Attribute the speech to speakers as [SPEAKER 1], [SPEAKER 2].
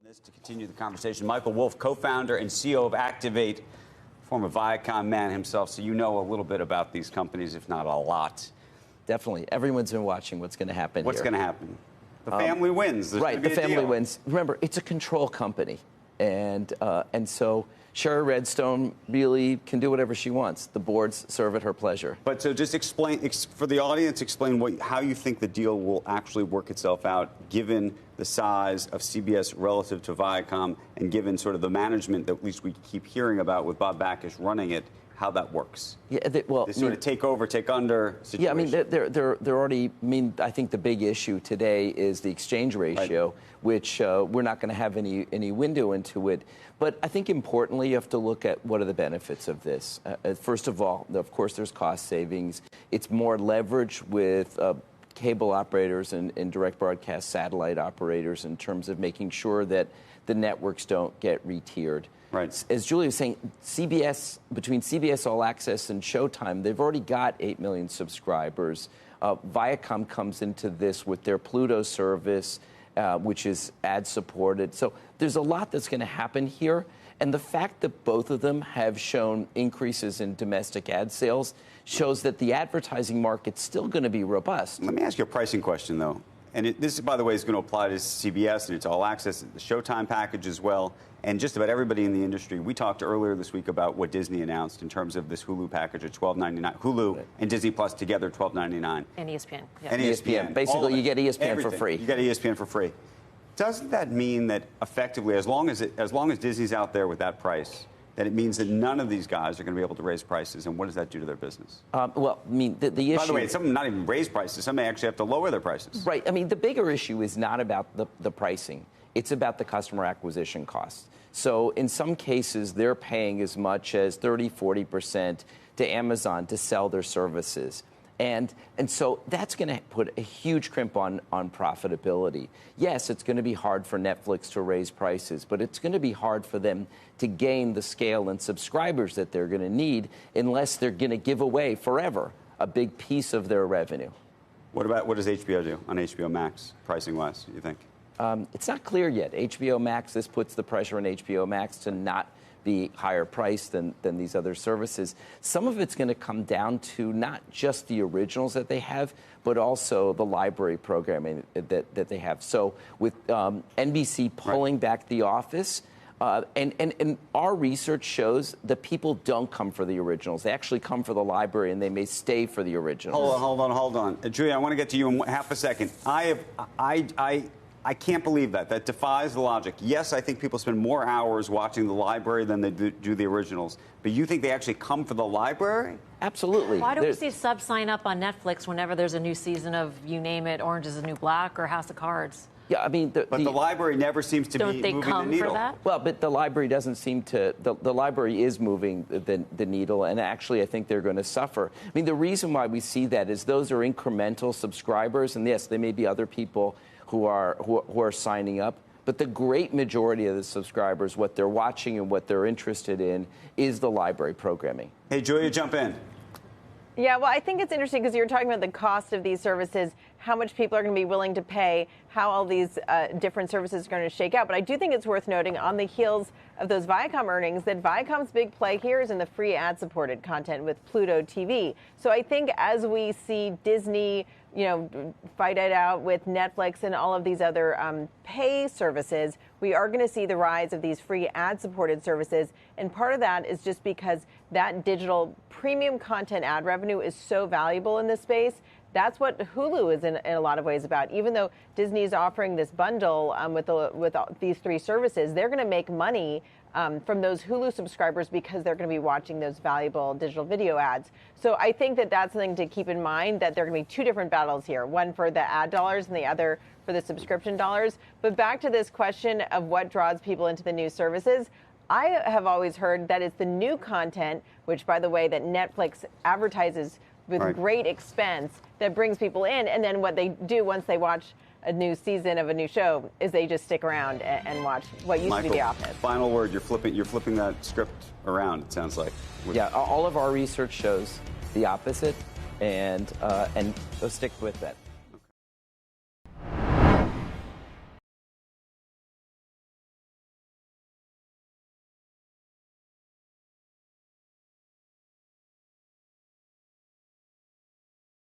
[SPEAKER 1] This to continue the conversation. Michael Wolff, co-founder and CEO of Activate, former Viacom man himself, so you know a little bit about these companies, if not a lot.
[SPEAKER 2] Definitely. Everyone's been watching what's going to happen
[SPEAKER 1] What's
[SPEAKER 2] here.
[SPEAKER 1] going to happen? The family wins. There's
[SPEAKER 2] right, the family wins. Remember, it's a control company. And so Sherry Redstone really can do whatever she wants. The boards serve at her pleasure.
[SPEAKER 1] But so just explain, for the audience, explain how you think the deal will actually work itself out, given the size of CBS relative to Viacom, and given sort of the management that at least we keep hearing about with Bob Bakish running it, how that works.
[SPEAKER 2] Yeah,
[SPEAKER 1] this sort of take over, take under situation.
[SPEAKER 2] Yeah, I mean, they're already. I mean, I think the big issue today is the exchange ratio, right, which we're not going to have any window into it. But I think importantly, you have to look at what are the benefits of this. First of all, of course, there's cost savings. It's more leverage with cable operators and direct broadcast satellite operators in terms of making sure that the networks don't get re-tiered.
[SPEAKER 1] Right.
[SPEAKER 2] As Julie was saying, CBS, between CBS All Access and Showtime, they've already got 8 million subscribers. Viacom comes into this with their Pluto service, which is ad-supported. So there's a lot that's going to happen here. And the fact that both of them have shown increases in domestic ad sales shows that the advertising market's still going to be robust.
[SPEAKER 1] Let me ask you a pricing question, though. And this, by the way, is going to apply to CBS and its All Access, the Showtime package as well, and just about everybody in the industry. We talked earlier this week about what Disney announced in terms of this Hulu package at $12.99. Hulu and Disney Plus together, $12.99.
[SPEAKER 3] And ESPN. Yeah.
[SPEAKER 1] And ESPN.
[SPEAKER 2] Basically, you get ESPN
[SPEAKER 1] everything.
[SPEAKER 2] for free.
[SPEAKER 1] You get ESPN for free. Doesn't that mean that effectively, as long as Disney's out there with that price, that it means that none of these guys are going to be able to raise prices, and what does that do to their business?
[SPEAKER 2] Well, I mean, the issue...
[SPEAKER 1] By the way, some not even raise prices. Some may actually have to lower their prices.
[SPEAKER 2] Right. I mean, the bigger issue is not about the pricing. It's about the customer acquisition costs. So in some cases, they're paying as much as 30, 40% to Amazon to sell their services. And so that's going to put a huge crimp on profitability. Yes, it's going to be hard for Netflix to raise prices, but it's going to be hard for them to gain the scale and subscribers that they're going to need unless they're going to give away forever a big piece of their revenue.
[SPEAKER 1] What does HBO do on HBO Max, pricing-wise, you think?
[SPEAKER 2] It's not clear yet. HBO Max, this puts the pressure on HBO Max to not be higher priced than these other services. Some of it's going to come down to not just the originals that they have, but also the library programming that they have. So with NBC pulling back The Office, and our research shows that people don't come for the originals. They actually come for the library, and they may stay for the originals.
[SPEAKER 1] Hold on. Julia, I want to get to you in half a second. I can't believe that. That defies the logic. Yes, I think people spend more hours watching the library than they do the originals. But you think they actually come for the library?
[SPEAKER 2] Absolutely.
[SPEAKER 3] Why don't we see subs sign up on Netflix whenever there's a new season of, you name it, Orange is the New Black or House of Cards?
[SPEAKER 2] Yeah, I mean,
[SPEAKER 1] but the library never seems to be moving the needle.
[SPEAKER 3] Don't they come for that?
[SPEAKER 2] Well, but the library doesn't seem to. The library is moving the needle, and actually, I think they're going to suffer. I mean, the reason why we see that is those are incremental subscribers, and yes, there may be other people who are signing up, but the great majority of the subscribers, what they're watching and what they're interested in, is the library programming.
[SPEAKER 1] Hey, Julia, jump in.
[SPEAKER 4] Yeah, well, I think it's interesting because you're talking about the cost of these services, how much people are going to be willing to pay, how all these different services are going to shake out. But I do think it's worth noting on the heels of those Viacom earnings that Viacom's big play here is in the free ad-supported content with Pluto TV. So I think as we see Disney, fight it out with Netflix and all of these other pay services, we are going to see the rise of these free ad-supported services. And part of that is just because that digital premium content ad revenue is so valuable in this space. That's what Hulu is in a lot of ways about. Even though Disney is offering this bundle with these three services, they're going to make money from those Hulu subscribers because they're going to be watching those valuable digital video ads. So I think that that's something to keep in mind, that there are going to be two different battles here, one for the ad dollars and the other for the subscription dollars. But back to this question of what draws people into the new services, I have always heard that it's the new content, which, by the way, that Netflix advertises with great expense, that brings people in. And then what they do once they watch a new season of a new show is they just stick around and watch what used to be The Office.
[SPEAKER 1] Final word. You're flipping that script around, it sounds like.
[SPEAKER 2] Yeah, all of our research shows the opposite, and we'll stick with that.